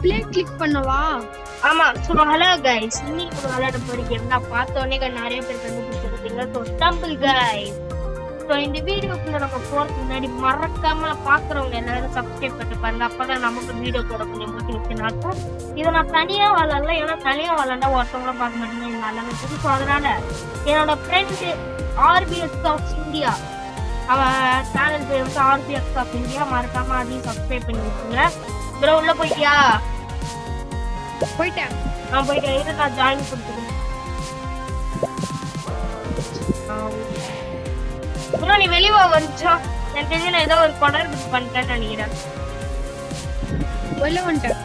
Play click பண்ணவா? ஆமா. So hello guys, இன்னைக்கு ஒரு விளையாட போறீங்க. என்ன பார்த்தோனே நிறைய பேர் கண்டுபிடிச்சிருப்பீங்க. So stumble guys. சோ இந்த வீடியோக்குள்ள நம்ம போறதுக்கு முன்னாடி மறக்காம பாக்குறவங்க எல்லாரும் சப்ஸ்கிரைப் பண்ணி பாருங்க. அப்பதான் நமக்கு வீடியோ போட கொஞ்சம் மோட்டிவேஷன் ஆகும். இதை நான் தனியா விளையாடல, ஏன்னா தனியா விளையாண்டா ஒருத்தவங்களும் பார்க்க மாட்டேங்க. எங்க எல்லாமே புதுசு. அதனால என்னோட ஃப்ரெண்டு ஆர்பிஎக்ஸ் ஆஃப் இந்தியா, அவன் சேனல் பேர் வந்து ஆர்பிஎக்ஸ் ஆஃப் இந்தியா, மறக்காம அதையும் சப்ஸ்கிரைப் பண்ணி வச்சுங்க. ப்ரோ உள்ள போயிட்டியா? போயிட்டேன். நான் போயிட்டேன். இரு நான் ஜாயின் கொடுத்துருக்கேன். ப்ரோ நீ வெளியே வந்துச்சா? எனக்கு தெரிஞ்சு நான் ஏதோ ஒரு கொடர் புக் பண்ணிட்டேன்னு நினைக்கிறேன். வெளில வந்துட்டேன்.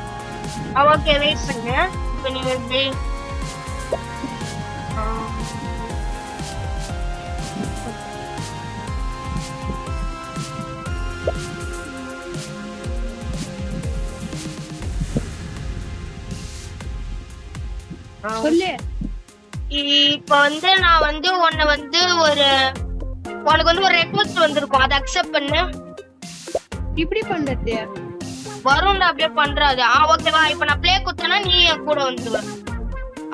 ஓகே வெயிட் பண்ணுங்க. இப்போ நீங்க எப்படி சொல்லு. இப்ப வந்து நான் வந்து உன்னை வந்து உனக்கு வந்து ஒரு ரெக்வெஸ்ட் வந்திருக்கும், அதை அக்செப்ட் பண்ணு. இப்படி பண்றது வரும்ல, அப்படியே பண்றாது. ஓகேவா? இப்ப நான் ப்ளே குத்தனா நீ என் கூட வந்துடுவ.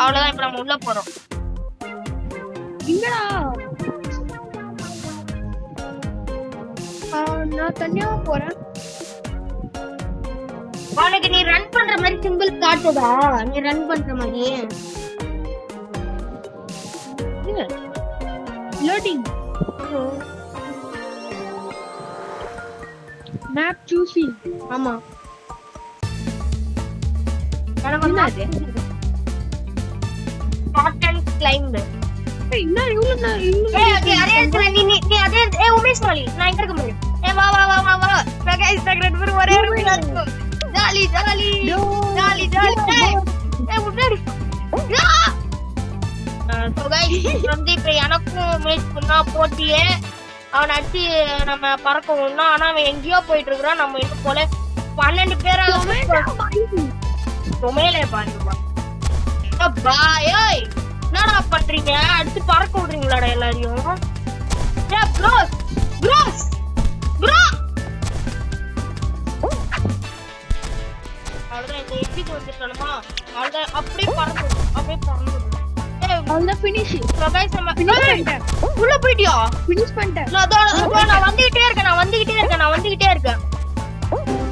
அவ்வளவுதான். இப்ப நம்ம உள்ள போறோம். இங்கடா நான் தனியா போறேன். உனக்கு நீ ரன் பண்ற மாதிரி சிம்பிள் காட்டுதா? நீ ரன் பண்ற மாதிரி லோடிங் மேப் சூசிங். ஆமா. என்னது? Content climbed. என்ன இவ்வளவு நீ அதே உமேஷ் மாலி, நான் எங்க இருக்க முடியும்? வா வா வா வா வா. गाइस ரெண்டு பேரும் ஒரே ரூம்ல இருக்கோம். Jolly jolly jolly jolly. முன்னாடி சோ गाइस வந்து இப்ப எனக்கும் உமேஷ் பண்ணா போட்டியே. அவன் அடிச்சு நம்ம பறக்கணும்னா, ஆனா அவன் எங்கேயோ போயிட்டு இருக்கிறான். நம்ம இன்னும் போல 12 பேரா உமேலே பாருப்பா. பாய் என்னடா பண்றீங்க? அடுத்து பறக்க விடுறீங்களாடா எல்லாரையும்? Bros bros bro. அவ்வளவுதான். இந்த எக்ஸிட் வந்துட்டோமா? அவ்வளவுதான். அப்படியே பறந்துடும், அப்படியே பறந்துடும். அவ்வளவுதான் ஃபினிஷ். உள்ள போயிட்டியா? ஃபினிஷ் பண்ணிட்டேன். நான் வந்துகிட்டே இருக்கேன், நான் வந்துகிட்டே இருக்கேன், நான் வந்துகிட்டே இருக்கேன்.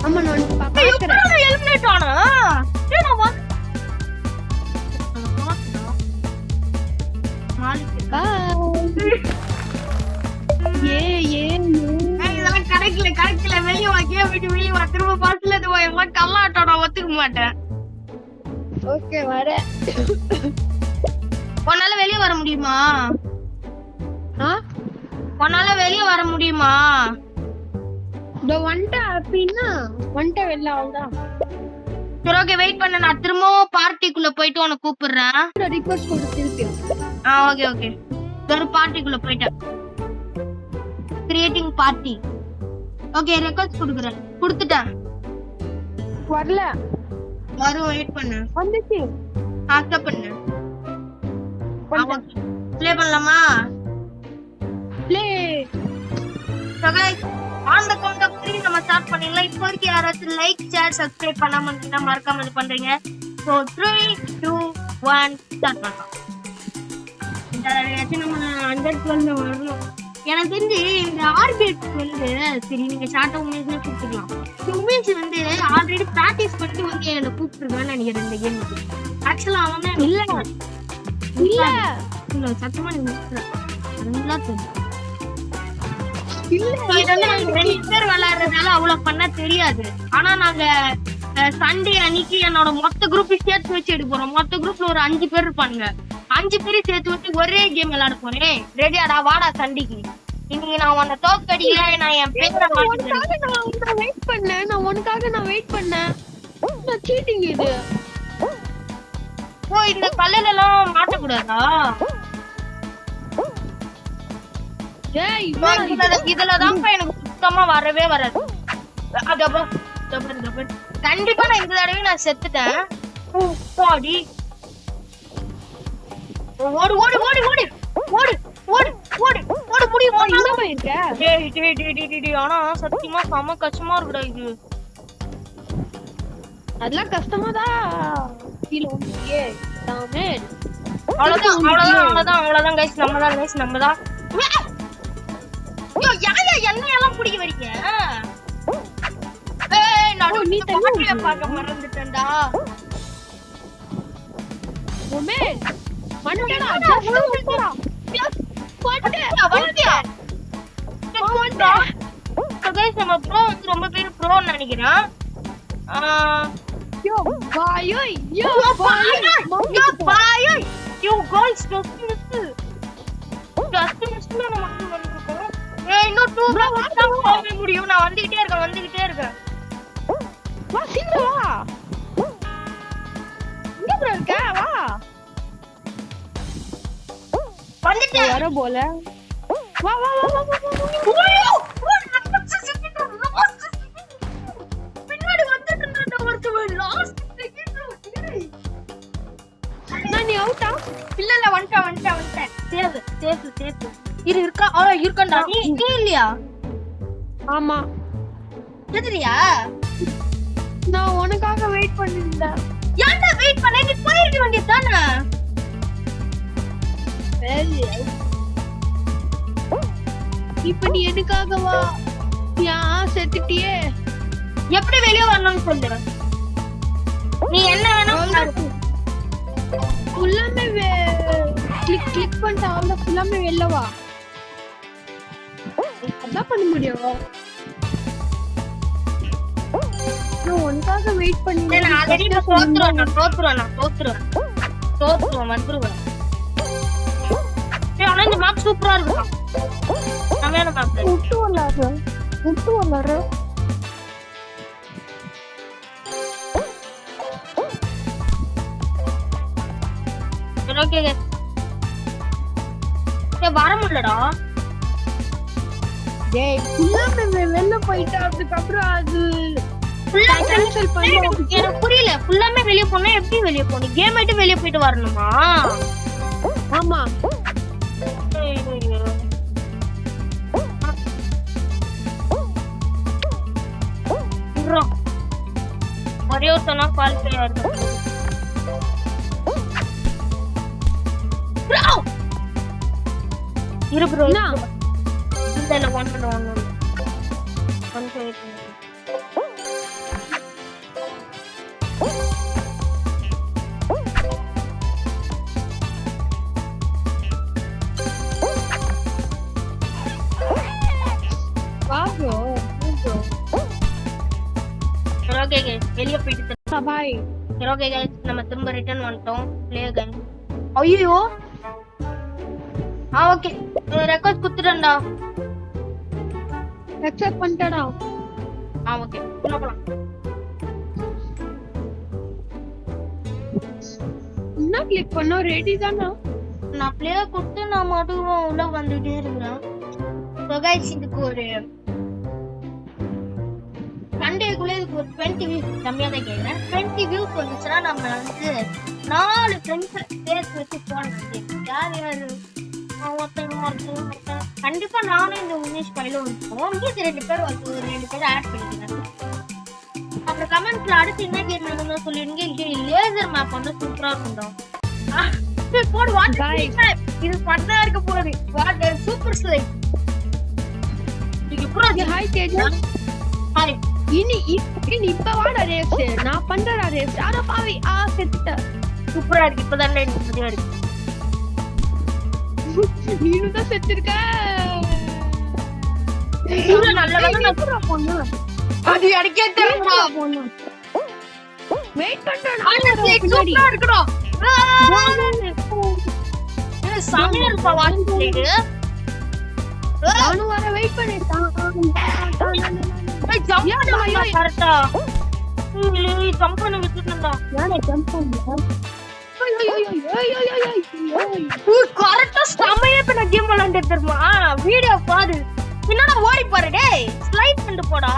ஆமா நான் பாக்குறேன். எலிமினேட் ஆனா இதெல்லாம் கிடைக்கல. வெளியே வா, கேம் விட்டு வெளியே வா. திரும்ப பாத்துல எல்லாம் கல்லாட்டம். நான் ஒத்துக்க மாட்டேன். ஓகே வரேன். உன்னால வெளியே வர முடியுமா? உன்னால வெளியே வர முடியுமா? இந்த ஒன்ட்ட அப்படின்னா ஒன்ட்ட வெளில அவ்வளவுதான். சரி ஓகே வெயிட் பண்ண. நான் திரும்பவும் பார்ட்டிக்குள்ள போயிட்டு உன்னை கூப்பிடுறேன். ரிக்வெஸ்ட் கொடுத்துருக்கு. Okay okay. ஒரு பார்ட்டிக்குள்ள போயிட்டேன். Creating party. ஓகே ரெக்வெஸ்ட் கொடுக்குறேன். கொடுத்துட்டேன். வரல. வரும் வெயிட் பண்ணு. வந்துச்சு. அக்செப்ட் பண்ணு. ப்ளே பண்ணலாமா? Play. So guys on the count of 3 நம்ம ஸ்டார்ட் பண்ணிடலாம். இப்போ வரைக்கும் யாராச்சும் லைக் ஷேர் சப்ஸ்கிரைப் பண்ணாம இருந்தா மறக்காம இது பண்றீங்க. சோ 3 2 1 ஸ்டார்ட் பண்ணலாம். இந்த தடவையாச்சும் நம்ம 112 வரணும். எனக்கு தெரிஞ்சு இந்த ஆர்பிஎக்ஸ் வந்து சரி நீங்க ஷார்ட்டா உமேஷ் கூப்பிட்டுக்கலாம். உமேஷ் வந்து ஆல்ரெடி பிராக்டிஸ் பண்ணிட்டு வந்து என்ன கூப்பிட்டுருக்கான்னு நினைக்கிறேன் இந்த கேமுக்கு. ஆக்சுவலா அவன் இல்ல இல்ல சத்தமா நீங்க நல்லா தெரியும். ரெண்டு பேர் விளையாடுறதால அவ்வளவு பண்ண தெரியாது. ஆனா நாங்க சண்டே அன்னைக்கு என்னோட மொத்த குரூப் சேர்த்து வச்சு எடுக்க போறோம். மொத்த குரூப்ல ஒரு 5 பேர் இருப்பாங்க. 5 பேரும் சேர்த்து வச்சு ஒரே கேம் விளையாட போறேன். ரெடியாடா? வாடா சண்டைக்கு. இன்னைக்கு நான் உன்னை தோக்கடிக்கல. நான் என் பேரை வெயிட் பண்ணேன். நான் உனக்காக வெயிட் பண்ணேன். நான் சீட்டிங் இது. ஓ இந்த கல்லுல எல்லாம் மாட்டக்கூடாதா? இதுலதான் எனக்கு சுத்தமா வரவே வராது. கண்டிப்பா நான் இந்த தடவை நான் செத்துட்டேன். ஓடி ஓடு ஓடு ஓடு ஓடு ஓடு ஓடு ஓடு ஓடு முடியும். ஆனா சத்தியமா செம கஷ்டமா இருக்குடா இது. அதெல்லாம் கஷ்டமாதான் கீழே வந்துட்டியே தாமே. அவ்வளவுதான் கைஸ். நம்ம தான் ஐயோ யாயா எண்ணெயெல்லாம் குடிக்க வரீங்க? ஏய் நீ பாட்டில பார்க்க மறந்துட்டேன்டா. ஓமே மண்டடா கைஸ் நம்ம ப்ரோ வந்து ரொம்ப பேர் ப்ரோன்னு நினைக்கிறேன். யோ பாய் யூ गाइस ஜஸ்ட் மிஸ்ல நம்ம வந்துருக்கோம். ஏய் இன்னும் 2 ரவுண்ட்ஸ் தான் போக முடியும். நான் வந்துட்டே இருக்கேன். வா சிந்து வா. இங்க ப்ரோ இருக்க வா. வந்துட்டேன். வர போல. வா. பின்னாடி வந்துட்டேன்டா ஒருத்தன் லாஸ்ட் செகண்ட். நீ அவுட்டா? இல்ல வந்துட்டேன். சேஃப். இருக்கண்டா. நீ இல்லையா? ஆமா. எதிரியா? நான் உனக்காக வெயிட் பண்ணிருந்தேன். ஏன்டா வெயிட் பண்ண? நீ போயிருக்க வேண்டியதானே. இப்ப நீ எனக்காக வா. செத்துட்டியே. எப்படி வெளிய வரணும்னு சொல்லு. நீ என்ன வேணும் ஃபுல்லாமே கிளிக் பண்ணிட்டு அவள ஃபுல்லாமே வெளில வா. அதான் பண்ண முடியும். நான் உனக்காக வெயிட் பண்ணி நான் ஆல்ரெடி தோத்துறேன் வந்துருவேன். ஆனா இந்த மேப் சூப்பரா இருக்கும். நான் வேணும் மேப் விட்டு வரலாறு. ஓகே வர முடியலடா. டேய் ஃபுல்லாமே வெளில போயிட்டா அதுக்கப்புறம் அது ஃபுல்லா கேன்சல் பண்ணு. எனக்கு புரியல. ஃபுல்லாமே வெளிய போனா எப்படி வெளிய போணும்? கேம் ஆயிட்டு வெளிய போயிட்டு வரணுமா? ஆமா. ஒரே ஒருத்தனா குவாலிஃபை ஆயிருக்கு. இரு ப்ரோ இல்ல 1 ஓகே गाइस வெளிய போயிட்டு பாய். ஓகே गाइस நம்ம திரும்ப ரிட்டர்ன் வந்துட்டோம். Play again. ஐயோ ஓகே ரெக்வெஸ்ட் குடுத்துட்டேன்டா. அக்செப்ட் பண்ணிட்டடா. ஓகே போலாம். என்ன கிளிக் பண்ணா ரெடி தானா? நான் ப்ளே கொடுத்து நான் மட்டும் உள்ள வந்துட்டே இருக்கேன். சோ गाइस இதுக்கு ஒரு சண்டேக்குள்ள இதுக்கு ஒரு 20 வியூஸ் கம்மியா தான் கேக்குறேன். 20 வியூஸ் வந்துச்சுன்னா நம்ம வந்து 4 ஃப்ரெண்ட்ஸ் சேர்த்து வச்சு போனோம். யார் கண்டிப்பா நானும் இந்த உமேஷ் பையில வந்துப்போம். மீதி 2 பேர் ஆட் பண்ணிக்கிறேன். அப்புறம் கமெண்ட்ஸ்ல அடுத்து என்ன கேம் வேணும்னு சொல்லிடுங்க. லேசர் மேப் வந்து சூப்பரா இருக்கும். போடு இது பண்ணா இருக்க போகுது. Super slide. Hi Teja. Hi. இனி இப்ப வாடா ரேஸ். நான் பண்றடா ரேஸ். அட பாவி செத்துட்ட. சூப்பரா இருக்கு. இப்பதான் நிம்மதியா இருக்கு. நீனு தான் செத்துருக்க. இது நல்ல பொண்ணு. அது எனக்கே தெரியுமா பொண்ணு. வெயிட் பண்றேன். சூப்பரா இருக்குடா. சமையல் வாட்ச் நானும் வர வெயிட் பண்ணிட்டான். கரெக்டா ஜம்ப் பண்ண விட்டுட்டா. ஜம்ப் பண்ணு. கரெக்டா சமையல் இப்ப நான் கேம் விளையாண்டு தெரியுமா? வீடியோ பாரு. என்னடா ஓடி பாரு. டேய் ஸ்லைட் பண்ணிட்டு போடா.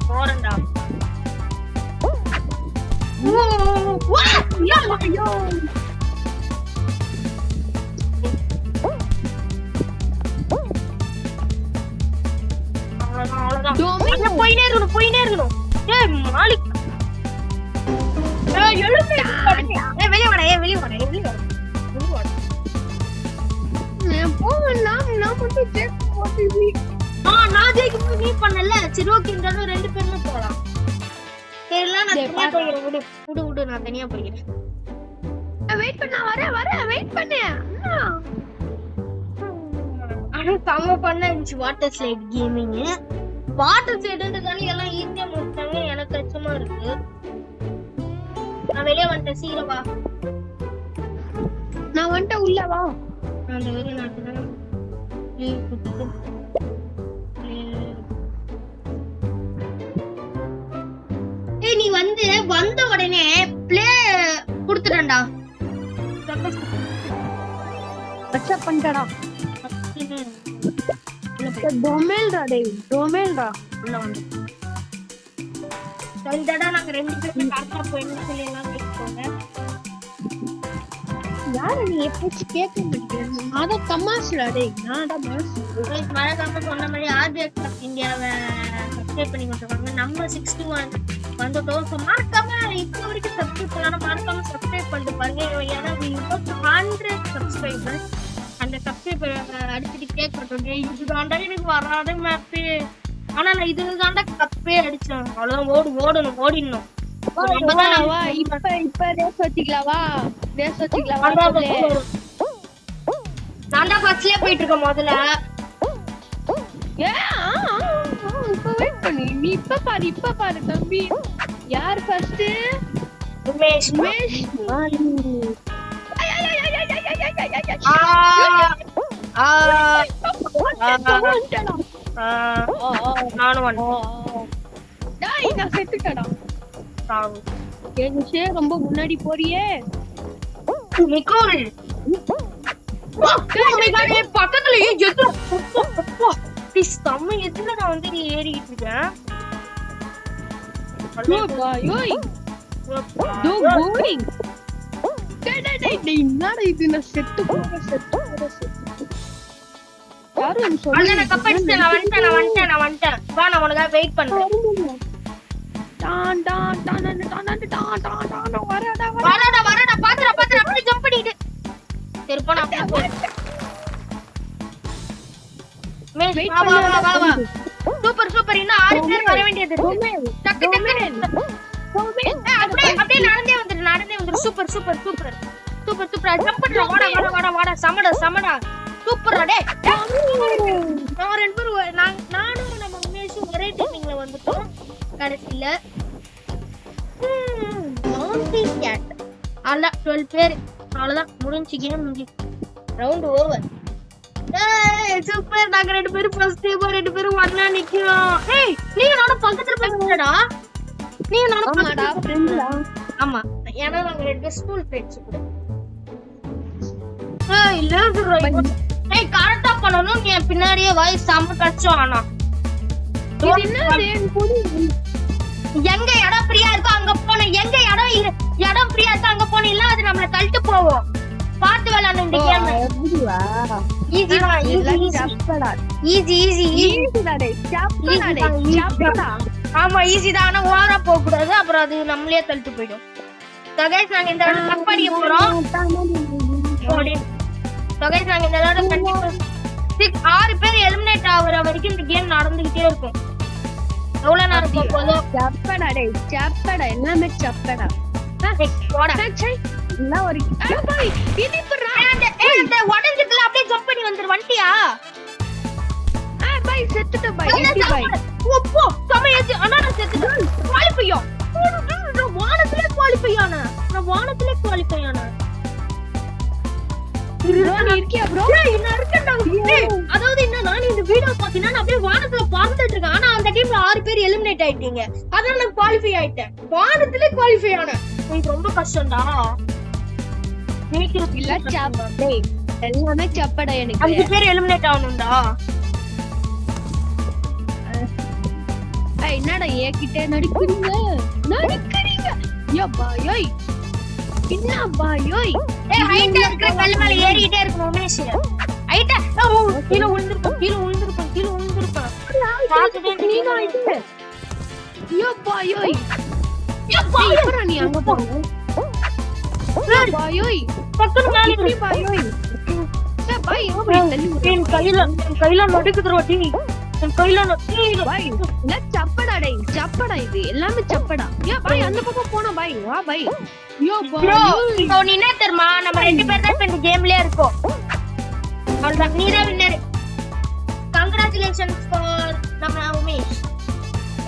போறேன்டா. போயினே இருக்கணும். ஏய் மாலிக். ஏய் எழுந்து. ஏய் வெளிய வாடா. நான் போவேன்னா நான் மட்டும் ஜெயிக்க மாட்டேன். நான் ஜெயிக்கும் நீ பண்ணல. சரி ஓகே இந்த தடவை 2 பேருமே போலாம். சரிலாம் நான் தனியா போயிடுறேன். விடு நான் தனியா போயிடுறேன். வெயிட் பண்ண வரேன் வெயிட் பண்ணு. ஆனா செம்ம பண்ண இருந்துச்சு வாட்டர் ஸ்லைட் கேமிங். வாட்டர் ஸ்லைடுன்றதால எல்லாம் ஈஸியா முடிச்சாங்க. எனக்கு கஷ்டமா இருக்கு. நான் வெளியே வந்துட்டேன். சீக்கிரம் வா. நான் வந்துட்டேன் உள்ள வா. நான் அந்த வெளியே நாட்டுதான் நீ வந்த உடனே பிளே குடுத்துடா. அக்செப்ட் பண்ணிட்டடா. டொமேல்டா டேய் டொமேல்டா உள்ள வந்து சரிடா. நாங்க 2 பேரும் கரெக்ட்டா போயின்னு சொல்லி எல்லாம் கேட்கோங்க. யார நீ எப்பச்சி கேட்க மாட்டேங்கிறீங்க? அத தமாஷ்டா டேய். நான்டா மாஸ். மறக்காம சொன்ன மாதிரி ஆர்பிஎக்ஸ் ஆஃப் இந்தியாவை சப்ஸ்கிரைப் பண்ணி கொடுத்துருக்காங்க. நம்ம 61 வந்துட்டோம். ஸோ மறக்காம இப்போ வரைக்கும் சப்ஸ்கிரைப் பண்ணலாம். மறக்காம சப்ஸ்கிரைப் பண்ணிட்டு பாருங்க. ஏன்னா 100 சப்ஸ்கிரைபர்ஸ். அந்த சப்ஸ்கிரைபர் அடிச்சுட்டு கேக் பண்ணுறோம். இதுதாண்டா எனக்கு வராது மேப்பு. ஆனா நான் இதுதாண்டா கப்பே அடிச்சேன். அவ்வளவுதான் ஓடிடணும். இப்ப ரேஸ் வச்சுக்கலாம் வா. நான்டா ஃபர்ஸ்ட்லயே போயிட்டு இருக்கேன் முதல்ல. இப்ப வெயிட் பண்ணு. நீ இப்ப பாரு தம்பி. யார் ஃபர்ஸ்ட்? உமேஷ். நான் செத்துட்டடா. ரொம்ப முன்னாடி போறியே. பக்கத்துலயே செம்ம எதுல நான் வந்து ஏறிட்டு இருக்கேன். என்னடா இது? நான் செத்து போறேன். நான் கப் அடிச்சேன். நான் வந்துட்டேன். வா நான் உனக்காக வெயிட் பண்றேன். வரடா பாத்துறா அப்படியே ஜம்ப் பண்ணிடு. திருப்ப நான் அப்படியே போ. வா. சூப்பர். இன்னும் 6 பேர் வர வேண்டியது இருக்கு. டக்கு அப்படியே நடந்தே வந்துரு. சூப்பர். ஜம்ப் பண்றா. வாடா. சமடா. சூப்பரா டேய். நான் 2 பேரும் நானும் நம்ம உமேஷும் ஒரே டைமிங்ல வந்துட்டோம் கடைசில. கேட் அல்ல 12 பேர். அவ்வளவுதான் முடிஞ்சு கேம். Round over. சூப்பர். நாங்க 2 பேரும் ஃபர்ஸ்ட் டீம். 2 பேரும் ஒண்ணா நிக்கிறோம். ஏய் நீ நானும் பக்கத்துல போயிட்டடா. ஆமா ஏன்னா நாங்க 2 பேரும் ஸ்கூல் ஃப்ரெண்ட்ஸ் கூட. ஏய் கரெக்ட்டா பண்ணனும். நீ பின்னாடியே வாய்ஸ் செம்ம கஷ்டம். ஆனா எங்க இடம் ஃப்ரீயா இருக்கோ அங்க போன. எங்க இடம் ஃப்ரீயா இருக்கோ அங்க போன. இல்ல அது நம்மள தள்ளிட்டு போவோம். பார்த்து விளையாடணும் இந்த கேம். ஆமா ஈஸி தான். ஆனா ஓவரா போக கூடாது. அப்புறம் அது நம்மளே தள்ளிட்டு போயிடும். சகைஸ் நாங்க இந்த தடவை கப் அடிக்க போறோம். சகைஸ் நாங்க இந்த தடவை 6 பேர் எலிமினேட் ஆகுற வரைக்கும் இந்த கேம் நடந்துகிட்டே இருக்கும். எவ்வளவு நேரம் போதும்? எல்லாமே சப்படா. உடஞ்சிட்டுல அப்படியே ஜம்ப் பண்ணி வந்துரு. வண்டியா வானத்திலே குவாலிஃபை ஆன. அதாவது என்னன்னா இந்த வீடியோ பாத்தீங்கன்னா அப்படியே வானத்துல பறந்துட்டு இருக்கேன். ஆனா அந்த டீம்ல 6 பேர் எலிமினேட் ஆயிட்டீங்க. அதனால நான் குவாலிஃபை ஆயிட்டேன். வானத்திலே குவாலிஃபை ஆன. இது ரொம்ப கஷ்டம்டா. எல்லாமே சப்படா. எனக்கு 5 பேர் எலிமினேட் ஆகணும்டா. என்னடா ஏகிட்ட நடிக்கிறீங்க? ஹைட்டா இருக்கிற கல்லு மேல ஏறிட்டே இருக்கணும் உமேஷ். ஹைட்டா கீழ விழுந்திருப்பேன். பாயோய் எப்பறா நீ அங்க போற பாயோய் பக்கத்து மேல இப்படி பாயோய் பாய் என் கையில நடுக்குதுடா டேய் என் கையில பாய் இல்ல சப்படா டேய் சப்படா இது எல்லாமே சப்படா பாய் அந்த பக்கம் போனா பாய் வா பாய் ப்ரோ இப்போ நீ என்ன தெரியுமா நம்ம ரெண்டு பேர் தான் இந்த கேம்லயே இருக்கோம் அவ்வளவுதான் நீ தான் வின்னர் கங்க்ராச்சுலேஷன்ஸ் ஃபார் நம்ம உமேஷ்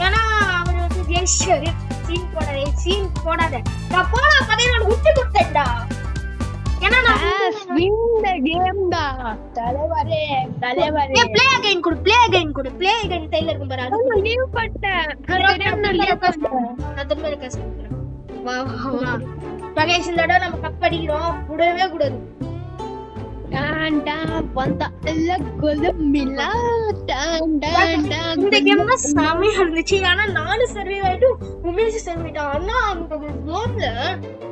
ஏன்னா அவர் வந்து ஜெயிச்சாரு சீன் போடாத நான் போனா கதை நான் விட்டு கொடுத்தேன்டா ஏன்னா நான் வின் தி கேம் டா தலைவரே ப்ளே அகைன் கொடு ப்ளே அகைன் டைல இருக்கும் பாரு அது லீவ் பண்ணேன் நான் திரும்ப ரெக்வெஸ்ட் பண்றேன் வா பகைஸ் இந்த தடவை நம்ம கப் அடிக்கிறோம் விடவே கூடாது வந்தா எல்லாம் கொலமிலா இந்த கேம் தான் செமையா இருந்துச்சு ஆனா 4 சர்வே ஆயிட்டு உமேஷ் சர்வே ஆனா அந்த கேம்ல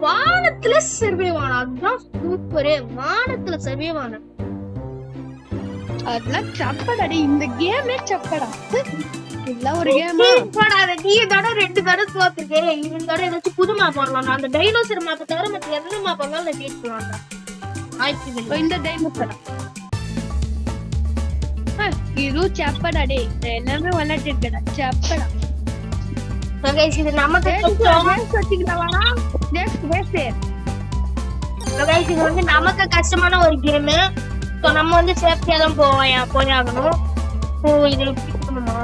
வானத்துல சர்வே ஆனா அதுதான் சூப்பரே வானத்துல சர்வே ஆனா அதெல்லாம் சப்படாடி இந்த கேமே சப்படா இல்ல ஒரு கேம் போடாத நீ தடவை 2 தடவை தோத்துக்கே இந்த தடவை ஏதாச்சும் புது மேப் போடலாம் அந்த டைனோசர் மேப் தவிர மத்த எந்த மேப் வந்தாலும் நான் ஜெயிக்கலாம் இந்த டைனோசர் இது சப்படா டேய் எல்லாமே விளையாட்டுடா சப்படா गाइस இது நமக்கு வச்சிக்கலாமா நெக்ஸ்ட் வெஸ்ட் गाइस இது வந்து நமக்கு கஷ்டமான ஒரு கேம் சோ நம்ம வந்து சேஃப்டியா தான் போயாகணும் சோ இது பிடிக்குமா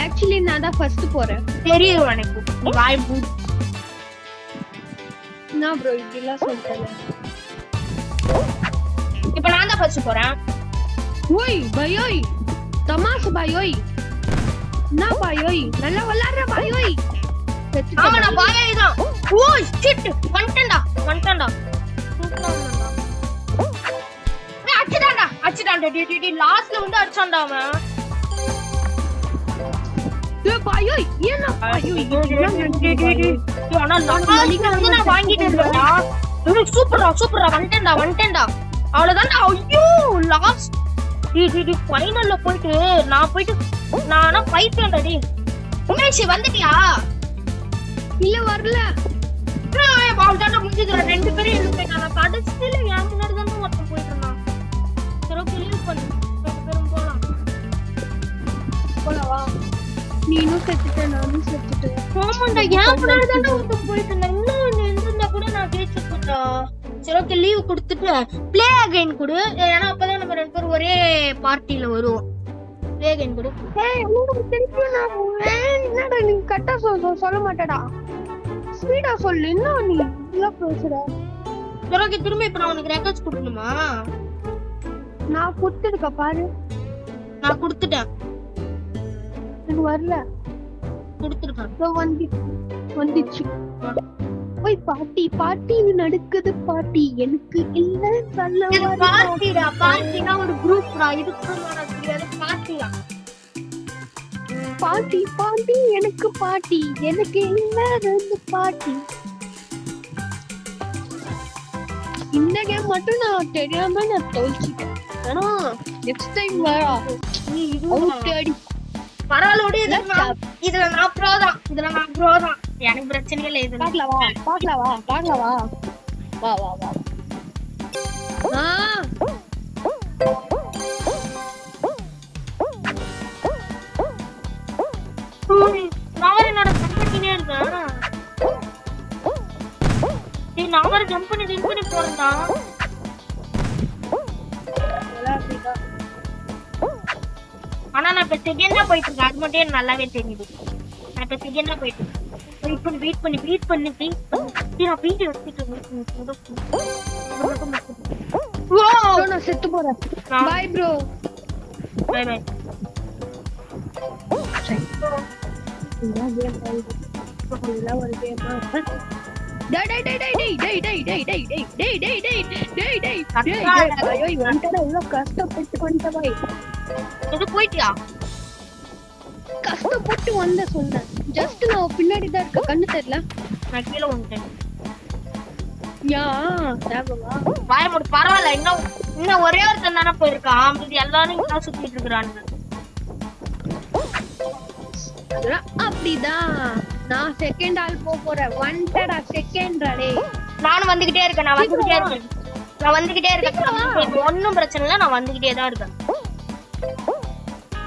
एक्चुअली நான் தான் ஃபர்ஸ்ட் போறேன் தெரியும் எனக்கு நீ வாய் மூடு நான் bro இதெல்லாம் சொல்றேன் இப்போ நான் தான் ஃபர்ஸ்ட் போறேன் ஓய் பயோய் தமாஷ் பயோய் நான் பாயோய் நல்லா விளையாடுற பாயோய் ஆமா நான் பாயோய் தான் ஓ ஷிட் வந்துட்டேன்டா அடிச்சான்டா டி லாஸ்ட்ல வந்து அடிச்சான்டா அவன் ஏ பாயோய் ஏனா பாயோய் ஆனா லாஸ்ட்ல வந்து நான் வாங்கிட்டு இருக்கேன்டா சூப்பரா வந்துட்டேன்டா அவ்வளவுதான்டா ஐயோ லாஸ்ட் டி ஃபைனல்ல போயிட்டு நானா பைத்தியம்டா டேய் உமேஷ் வந்துட்டியா இல்ல வரல நான் பால்டான முடிஞ்சது 2 பேரும் எழுந்து போயிட்டாங்க கடைசில ஏன் முன்னாடி தான் ஒருத்தன் போயிட்டு இருந்தான் சரி கிளியர் பண்ணு 2 பேரும் போலவா நீனும் செத்துட்ட நானும் செத்துட்டேன் ஆமாண்டா ஏன் முன்னாடி தான் ஒருத்தன் போயிட்டு இருந்தான் இன்னும் இருந்தா கூட நான் ஜெயிச்சிருப்பேன்டா சரி ஓகே லீவ் கொடுத்துட்டு ப்ளே அகைன் கொடு ஏன்னா அப்பதான் நம்ம 2 பேரும் ஒரே பார்ட்டில வருவோம் ப்ளே அகைன் கொடு ஏய் உங்களுக்கு தெரியும் நான் என்னடா நீ கரெக்ட்டா சொல்ல மாட்டடா ஸ்பீடா சொல்லு என்ன நீ இவ்ளோ பேசுற சரி ஓகே திரும்ப இப்ப நான் உனக்கு ரெக்கார்ட்ஸ் கொடுக்கணுமா நான் கொடுத்துருக்க பாரு நான் கொடுத்துட்டேன் இது வரல கொடுத்துருக்கேன் வந்துச்சு ஓய் பாட்டி நடக்குது பாட்டி எனக்கு இல்ல சொல்ல பார்ட்டினா ஒரு குரூப்டா இதுக்கு நான் தெரியாது பார்ட்டியா பாட்டி எனக்கு இல்ல ரெண்டு பாட்டி இந்த கேம் மட்டும் நான் தெரியாம நான் தோல்ச்சிட்டேன் ஆனா நெக்ஸ்ட் டைம் வரா நீ இது அவுட் பரவாயில்ல இதுல நான் ப்ரோ தான் எனக்கு பிரச்சனை இல்ல இது பாக்கலவா வா நான் என்னோட கம்பெனிலே இருக்கேன் டேய் நான் வர ஜம்ப் பண்ணி போறேன்டா ஆனா நான் இப்ப செகண்டா போயிட்டு இருக்கேன் அது மட்டும் எனக்கு நல்லாவே தெரியுது நான் இப்ப செகண்டா போயிட்டு வெயிட் பண்ணி நான் வீடியோ எடுத்துட்டு நான் செத்து போறேன் பை ப்ரோ பை இதெல்லாம் ஒரு கேமா கஷ்டப்பட்டு வந்த சொன்னேன் ஜஸ்ட் நான் பின்னாடி தான் இருக்க கண்ணு தெரியல நான் கீழே வந்துட்டேன் வாய மூடு பரவாயில்ல இன்னும் ஒரே ஒருத்தன் தானே போயிருக்கான் இது எல்லாரும் இங்க சுத்திட்டு இருக்கானுங்க அதெல்லாம் அப்படிதான். நான் செகண்ட் ஆள் போறேன். வந்துடா செகண்ட் டே. நானும் வந்துகிட்டே இருக்கேன். நான் வந்துகிட்டே இருக்கேன். ஒன்னும் பிரச்சனை இல்ல. நான் வந்துகிட்டே தான் இருக்கேன்.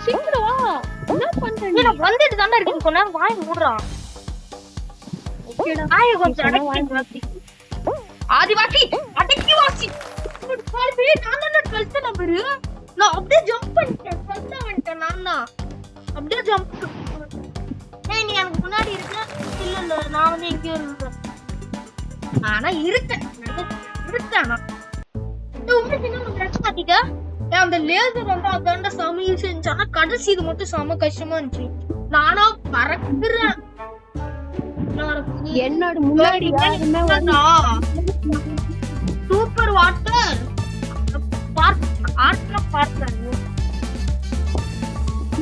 சீக்கிரம் வா. என்ன பண்றீங்க? நான் வந்துட்டு தானே இருக்கேன். கொஞ்ச நேரம் வாய் மூடுறான். ஓகேடா. வாயை கொஞ்சம் அடக்கி. ஆதிவாசி அடக்கி வாசி. நான் தான் 12th நம்பரு. நான் அப்படியே ஜம்ப் பண்ணிட்டேன். ஃபர்ஸ்டா வந்துட்டேன். நான் தான் அப்படியே ஜம்ப். நீ எனக்கு முன்னாடி இருக்க. இல்ல நான் வந்து எங்கேயோ இருக்கேன். ஆனா இருக்கேன். உங்களுக்கு என்ன பிரச்சனை பாத்தீங்க? அந்த லேசர் வந்து அதாண்ட செம யூஸ் இருந்துச்சு. ஆனா கடைசி இது மட்டும் செம கஷ்டமா இருந்துச்சு. நானா பறக்குறேன். என்னோட முன்னாடி சூப்பர் வாட்டர்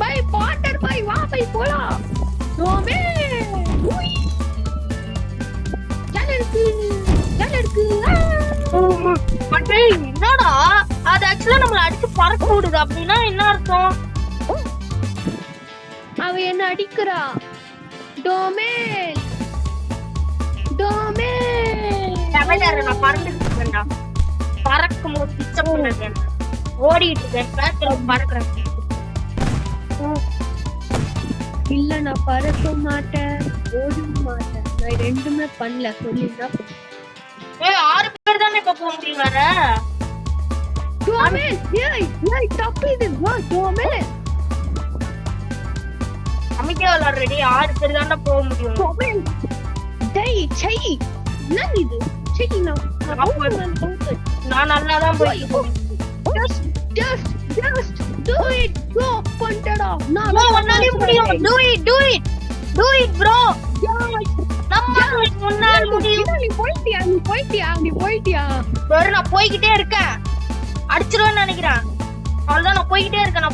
பை வாட்டர் பை வா பை போலாம். நோமே ஜலருக்கு என்னடா அது ஆக்சுவலா நம்மள அடிச்சு பறக்க விடுது. அப்படின்னா என்ன அர்த்தம்? அவ என்ன அடிக்கிறா. டோமேன் நான் பறந்துட்டு இருக்கேன்டா. பறக்கும் போது பிச்சப் பண்ணேன். ஓடிட்டு இருக்கேன். பேட்ல பறக்குறேன். இல்ல நான் பறக்க மாட்டேன், ஓடவும் மாட்டேன். நான் ரெண்டுமே பண்ணல. சொல்லிருந்தா 6 பேர் தானே இப்ப போக முடியும் வேற. டோமேன் ஏய் தப்பு இது. வா டோமேன் அமைதியா ஆல்ரெடி 6 பேர் தானே போக முடியும். டோமேன் டேய் சை என்ன இது? சை நான் நல்லா தான் போயிட்டு just do it bro. பண்ணடா. நான் உன்னால முடியும். do it bro. நம்ம முன்னால முடியும். நீ போய்ட்டியா. வேற நான் போய்கிட்டே இருக்கேன். அடிச்சிருவேன்னு நினைக்கிறேன். அவ்வளவுதான். நான் போய்கிட்டே இருக்கேன்.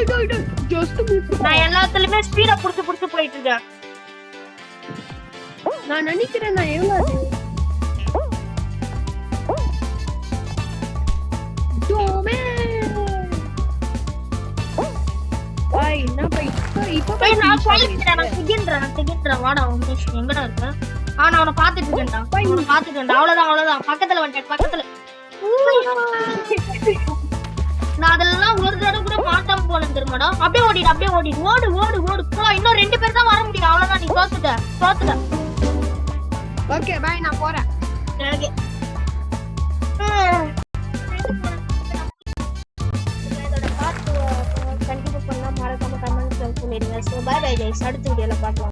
இப்ப just நான் எல்லாத்துலயுமே ஸ்பீடா புடிச்சு போயிட்டு இருக்கேன். நான் நினைக்கிறேன் நான் எவ்வளவு நான் திகின்றேன். வாடா எங்கடா இருக்க? நான் அவனை பாத்துட்டு இருக்கேன்டா. அவ்வளவுதான். பக்கத்துல வந்துட்டேன். நான் அதெல்லாம் ஒரு தடவை கூட மாட்டாம போனேன் தெரியுமாடா. அப்படியே ஓடு போ. இன்னும் 2 பேர் தான் வர முடியும். அவ்வளவுதான். நீ தோத்துட்ட. Okay bye. நான் போறேன். கண்டிப்பா பண்ணலாம். மறக்காம கமெண்ட்ஸ் சொல்லிடுங்க. So bye bye guys. அடுத்த வீடியோல பார்க்கலாம்.